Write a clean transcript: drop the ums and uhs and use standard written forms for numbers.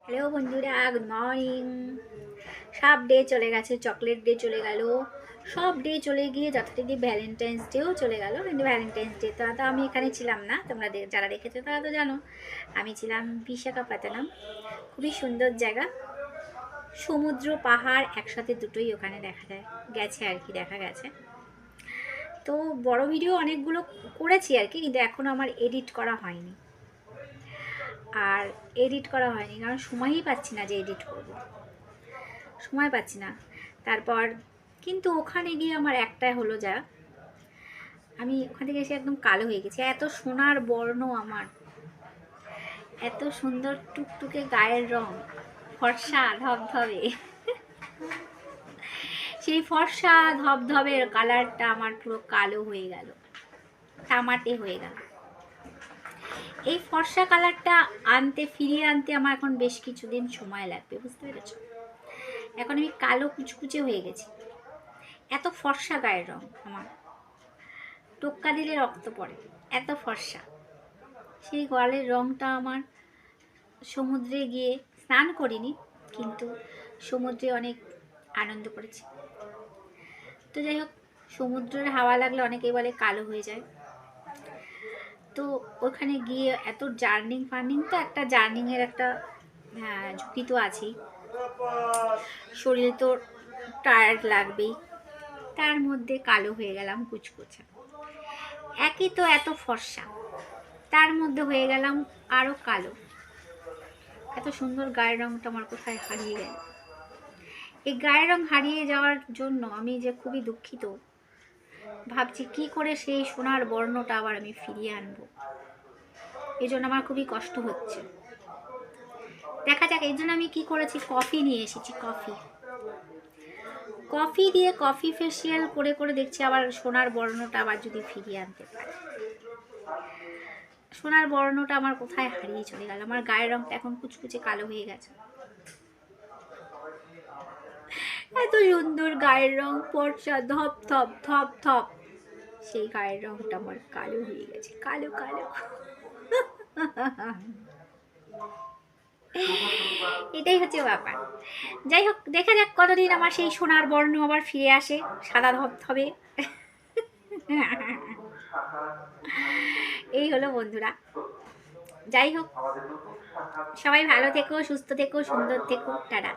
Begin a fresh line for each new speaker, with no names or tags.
Hello বন্ধুরা, good morning. সব day চলে গেছে, চকলেট ডে চলে গেল, সব ডে চলে গিয়ে যথারীতি ভ্যালেন্টাইন্স ডেও চলে গেল। কিন্তু ভ্যালেন্টাইন্স ডে তো আমি এখানে ছিলাম না, তোমরা যারা দেখেছো তারা তো জানো। আমি ছিলাম বিশাখাপত্তনম। খুবই সুন্দর জায়গা, সমুদ্র পাহাড় একসাথে দুটোই ওখানে দেখা যায়, গেছে আর কি, দেখা গেছে। তো বড় ভিডিও অনেকগুলো করেছি আর কি, কিন্তু এখনও আমার এডিট করা হয়নি। আর এডিট করা হয়নি কারণ সময়ই পাচ্ছি না যে এডিট করব, সময় পাচ্ছি না। তারপর কিন্তু ওখানে গিয়ে আমার একটাই হলো, যা আমি ওখান থেকে এসে একদম কালো হয়ে গেছি। এত সোনার বর্ণ আমার, এত সুন্দর টুকটুকে গায়ের রং, ফর্সা ধবধবে, সেই ফর্সা ধবধবের কালারটা আমার পুরো কালো হয়ে গেল, তামাটে হয়ে গেল। এই ফর্সা কালারটা ফিরিয়ে আনতে আমার এখন বেশ কিছুদিন সময় লাগবে, বুঝতে পেরেছ? এখন আমি কালো কুচকুচে হয়ে গেছি, এত ফর্সা গায়ের রং আমার, টোক্কা দিলে রক্ত পড়ে, এত ফর্সা। সেই গায়ের রংটা আমার সমুদ্রে গিয়ে স্নান করিনি, কিন্তু সমুদ্রে অনেক আনন্দ করেছি। তো যাই হোক, সমুদ্রের হাওয়া লাগলে অনেকেই বলে কালো হয়ে যায়। তো ওখানে গিয়ে এত ফার্নিং তো, একটা জার্নিংয়ের একটা ঝুঁকি তো আছেই, শরীর তো টায়ার্ড লাগবেই, তার মধ্যে কালো হয়ে গেলাম কুচকুচে। একই তো এত ফর্সা, তার মধ্যে হয়ে গেলাম আরও কালো। এত সুন্দর গায়ের রংটা আমার কোথায় হারিয়ে গেল। এই গায়ের রং হারিয়ে যাওয়ার জন্য আমি যে খুবই দুঃখিত। ভাবছি কি করে সেই সোনার বর্ণটা আবার আমি ফিরিয়ে আনবো, এই জন্য আমার খুবই কষ্ট হচ্ছে। দেখা যাক, এই জন্য আমি কি করেছি, কফি নিয়ে এসেছি। কফি দিয়ে কফি ফেসিয়াল করে করে দেখছি আবার সোনার বর্ণটা আবার যদি ফিরিয়ে আনতে পারে। সোনার বর্ণটা আমার কোথায় হারিয়ে চলে গেল। আমার গায়ের রংটা এখন কুচকুচে কালো হয়ে গেছে। এত সুন্দর গায়ের রং, ফর্সা ধপ ধপ ধপ ধপ, সেই গায়ের রংটা আমার কালো হয়ে গেছে, কালো কালো। এটাই হচ্ছে ব্যাপার। যাই হোক, দেখা যাক কতদিন আমার সেই সোনার বর্ণ আবার ফিরে আসে, সাদা ধবধবে। এই হলো বন্ধুরা। যাই হোক, সবাই ভালো থেকো, সুস্থ থেকো, সুন্দর থেকো, টাটা।